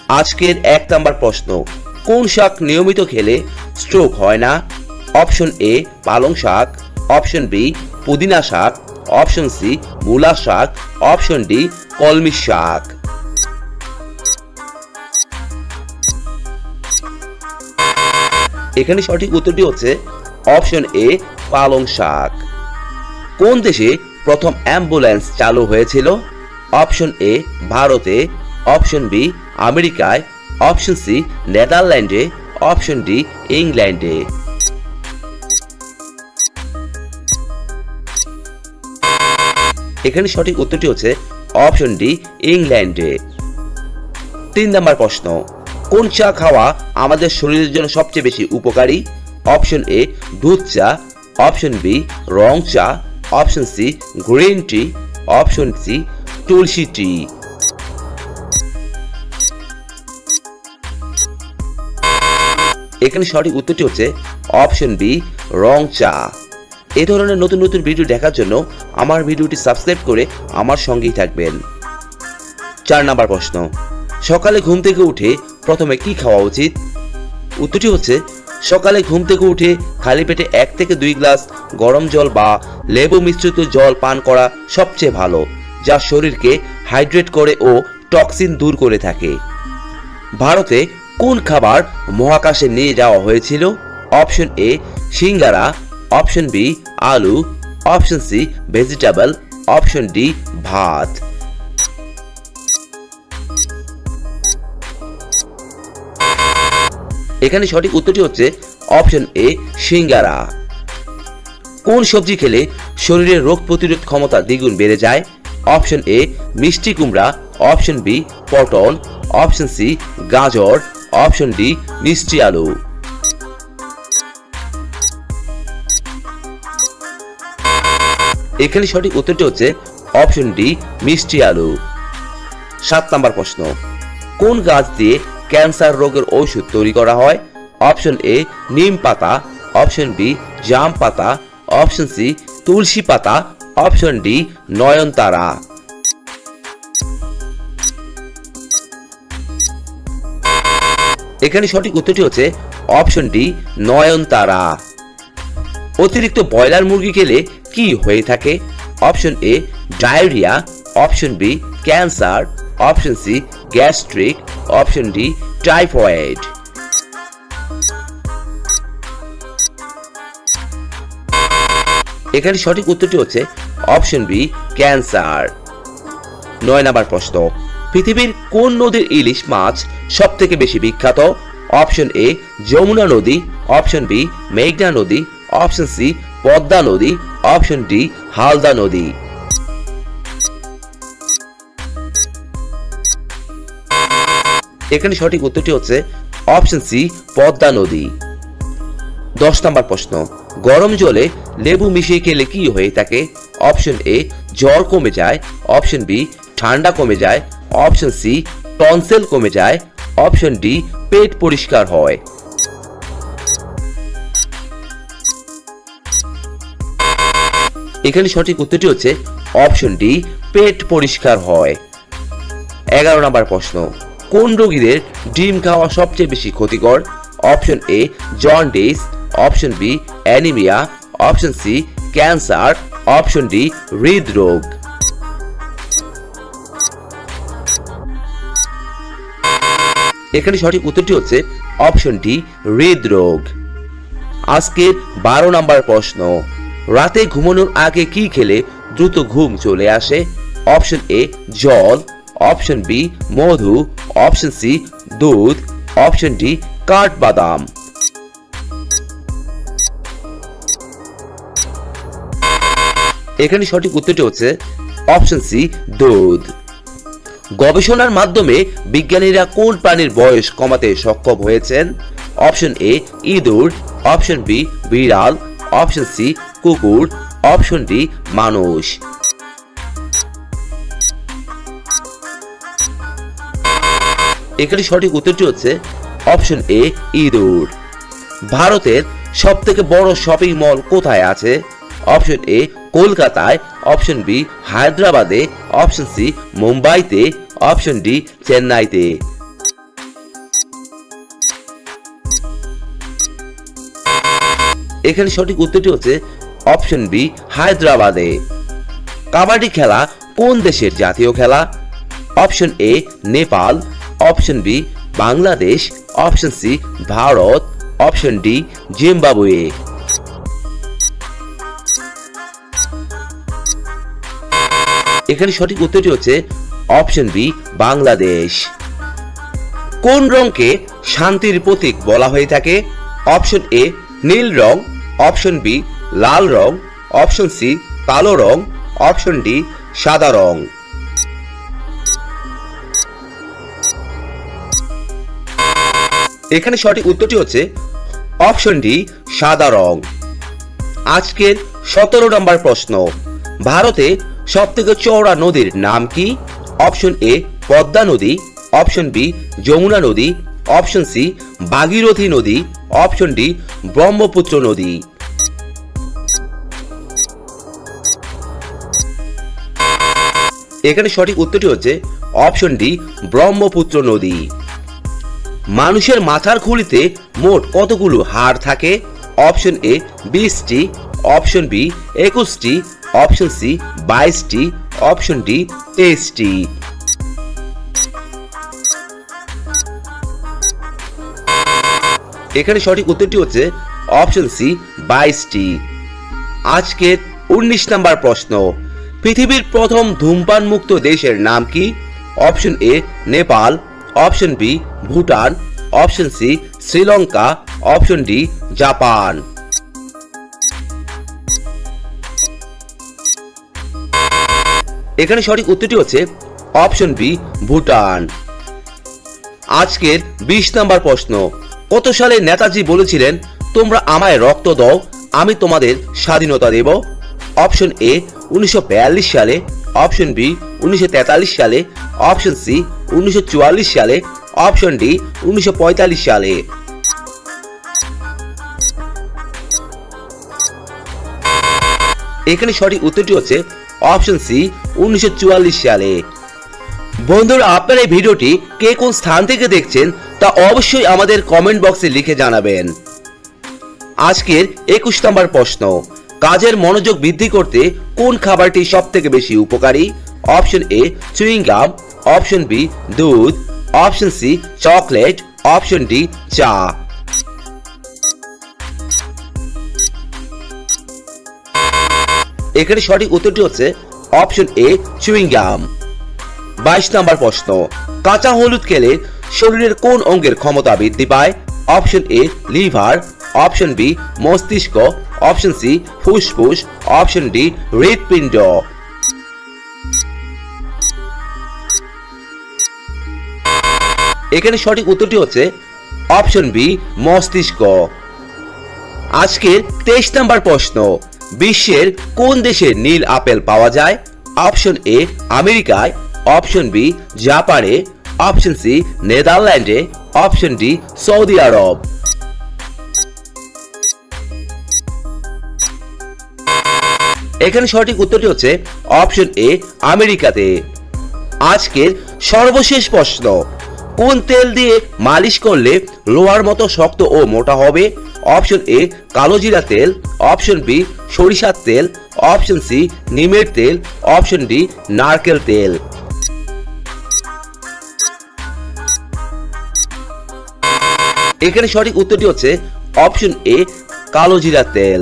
আজকের 1 নম্বর প্রশ্ন, কোন শাক নিয়মিত খেলে স্ট্রোক হয় না? অপশন এ পালং শাক, অপশন বি পুদিনা শাক, অপশন সি মূলা শাক, অপশন ডি কলমি শাক। এখানে সঠিক উত্তরটি হচ্ছে অপশন এ পালং শাক। কোন দেশে প্রথম অ্যাম্বুলেন্স চালু হয়েছিল? অপশন এ ভারতে, অপশন বি আমেরিকায়, অপশন সি নেদারল্যান্ডে, অপশন ডি ইংল্যান্ডে। এখানে সঠিক উত্তরটি হচ্ছে অপশন ডি ইংল্যান্ডে। 3 নম্বর প্রশ্ন, কোন চা খাওয়া আমাদের শরীরের জন্য সবচেয়ে বেশি উপকারী? অপশন এ দুধ চা, অপশন বি রং চা, option C green tea, option C tulsi tea. এখানে সঠিক উত্তরটি হচ্ছে অপশন বি রং চা। এই ধরনের নতুন নতুন ভিডিও দেখার জন্য আমার ভিডিওটি সাবস্ক্রাইব করে আমার সঙ্গেই থাকবেন। 4 নম্বর প্রশ্ন, সকালে ঘুম থেকে উঠে প্রথমে কি খাওয়া উচিত? উত্তরটি হচ্ছে সকালে ঘুম থেকে উঠে খালি পেটে 1 থেকে 2 গ্লাস গরম জল বা লেবু মিশ্রিত জল পান করা সবচেয়ে ভালো, যা শরীরকে হাইড্রেট করে ও টক্সিন দূর করে থাকে। ভারতে কোন খাবার মহাকাশে নিয়ে যাওয়া হয়েছিল? অপশন এ সিঙ্গারা, অপশন বি আলু, option C vegetable, option D ভাত। এখানে সঠিক উত্তরটি হচ্ছে অপশন এ সিঙ্গারা। কোন সবজি খেলে শরীরের রোগ প্রতিরোধ ক্ষমতা দ্বিগুণ বেড়ে যায়? অপশন এ মিষ্টি কুমড়া, অপশন বি পটল, অপশন সি গাজর, অপশন ডি মিষ্টি আলু। এখানে সঠিক উত্তরটি হচ্ছে অপশন ডি মিষ্টি আলু। 7 নম্বর প্রশ্ন, কোন গাছ দিয়ে ক্যান্সার রোগের ঔষধ তৈরি করা হয়? অপশন এ নিম পাতা, অপশন বি জাম পাতা, অপশন সি তুলসী পাতা, অপশন ডি নয়নতারা। এখানে সঠিক উত্তরটি হচ্ছে অপশন ডি নয়নতারা। অতিরিক্ত ব্রয়লার মুরগি খেলে কি হয়ে থাকে? Option A diarrhoea, option B cancer, option C gastric, option D typhoid. এখানে সঠিক উত্তরটি হচ্ছে অপশন বি ক্যান্সার। 9 নম্বর প্রশ্ন, পৃথিবীর কোন নদীর ইলিশ মাছ সব থেকে বেশি বিখ্যাত? অপশন এ যমুনা নদী, অপশন বি মেঘনা নদী, অপশন সি পদ্মা নদী, অপশন ডি হালদা নদী। এখানে সঠিক উত্তরটি হচ্ছে অপশন সি পদ্মা নদী। 10 নম্বর প্রশ্ন, গরম জলে লেবু মিশিয়ে খেলে কি হয়ে থাকে? অপশন এ জ্বর কমে যায়, অপশন বি ঠান্ডা কমে যায়, অপশন সি টনসিল কমে যায়, অপশন ডি পেট পরিষ্কার হয়। এখানে সঠিক উত্তরটি হচ্ছে অপশন ডি পেট পরিষ্কার হয়। 11 নম্বর প্রশ্ন, কোন রোগীদের ডিম খাওয়া সবচেয়ে বেশি ক্ষতিকর? Option A jaundice, option B anaemia, option C cancer, option D হৃদরোগ। এখানে সঠিক উত্তরটি হচ্ছে অপশন ডি হৃদরোগ। আজকের 12 নম্বর প্রশ্ন, রাতে ঘুমানোর আগে কি খেলে দ্রুত ঘুম চলে আসে? অপশন এ জল, অপশন বি মধু, অপশন সি দুধ, অপশন ডি কাঠবাদাম। এখানে সঠিক উত্তরটি হচ্ছে অপশন সি দুধ। গবেষণার মাধ্যমে বিজ্ঞানীরা কোন প্রাণীর বয়স কমাতে সক্ষম হয়েছেন? অপশন এ ইঁদুর, অপশন বি বিড়াল, অপশন সি কুকুর, অপশন ডি মানুষ। এখানে সঠিক উত্তরটি হচ্ছে অপশন এ ইঁদুর। ভারতের সবথেকে বড় শপিং মল কোথায় আছে? অপশন এ কলকাতায়, অপশন বি হায়দ্রাবাদে, অপশন সি মুম্বাইতে, অপশন ডি চেন্নাইতে। এখানে সঠিক উত্তরটি হচ্ছে অপশন বি হায়দ্রাবাদে। কাবাডি খেলা কোন দেশের জাতীয় খেলা? Option A Nepal, option B Bangladesh, option C Bharat, option D Zimbabwe. এখানে সঠিক উত্তরটি হচ্ছে অপশন বি বাংলাদেশ। কোন রংকে শান্তির প্রতীক বলা হয়ে থাকে? অপশন এ নীল রং, অপশন বি লাল রং, অপশন সি কালো রং, অপশন ডি সাদা রং। এখানে সঠিক উত্তরটি হচ্ছে অপশন ডি সাদা রং। আজকের 17 নম্বর প্রশ্ন, ভারতে সবথেকে চওড়া নদীর নাম কি? অপশন এ পদ্মা নদী, অপশন বি যমুনা নদী, অপশন সি ভাগীরথী নদী, অপশন ডি ব্রহ্মপুত্র নদী। এখানে সঠিক উত্তরটি হচ্ছে অপশন ডি ব্রহ্মপুত্র নদী। মানুষের মাথার খুলিতে মোট কতগুলো হাড় থাকে? অপশন এ 20টি, অপশন বি 21টি, অপশন সি 22টি, অপশন ডি 23টি। এখানে সঠিক উত্তরটি হচ্ছে অপশন সি 22টি। আজকের 19 নম্বর প্রশ্ন, পৃথিবীর প্রথম ধূমপান মুক্ত দেশের নাম কি? Option A Nepal, option B Bhutan, option C Sri Lanka, option D Japan. এখানে সঠিক উত্তরটি হচ্ছে অপশন বি ভুটান। আজকের 20 নম্বর প্রশ্ন, কত সালে নেতাজি বলেছিলেন তোমরা আমায় রক্ত দাও আমি তোমাদের স্বাধীনতা দেব? অপশন এ 1942 সালে, অপশন বি 1943 সালে, অপশন সি 1944 সালে, অপশন ডি 1945 সালে। এখানে সঠিক উত্তরটি হচ্ছে অপশন সি 1944 সালে। বন্ধুরা, আপনারা এই ভিডিওটি কে কোন স্থান থেকে দেখছেন তা অবশ্যই আমাদের কমেন্ট বক্সে লিখে জানাবেন। আজকের 21 নম্বর প্রশ্ন, কাজের মনোযোগ বৃদ্ধি করতে কোন খাবারটি সবথেকে বেশি উপকারী? Option A chewing gum, option B দুধ, option C chocolate, option D চা। এখানে সঠিক উত্তরটি হচ্ছে অপশন এ চুইং গাম। 22 নম্বর প্রশ্ন, কাঁচা হলুদ খেলে শরীরের কোন অঙ্গের ক্ষমতা বৃদ্ধি পায়? Option A liver, option B মস্তিষ্ক, অপশন সি ফুসফুস, অপশন ডি হৃৎপিণ্ড। এখানে সঠিক উত্তরটি হচ্ছে অপশন বি মস্তিষ্ক। আজকের 23 নম্বর প্রশ্ন, বিশ্বের কোন দেশে নীল আপেল পাওয়া যায়? অপশন এ আমেরিকায়, অপশন বি জাপানে, অপশন সি নেদারল্যান্ডে, অপশন ডি সৌদি আরব। এখানে সঠিক উত্তরটি হচ্ছে অপশন এ আমেরিকাতে। আজকের সর্বশেষ প্রশ্ন, কোন তেল দিয়ে মালিশ করলে লোহার মতো শক্ত ও মোটা হবে? অপশন এ কালো জিরা তেল, অপশন বি সরিষার তেল, অপশন সি নিমের তেল, অপশন ডি নারকেল তেল। এখানে সঠিক উত্তরটি হচ্ছে অপশন এ কালো জিরা তেল।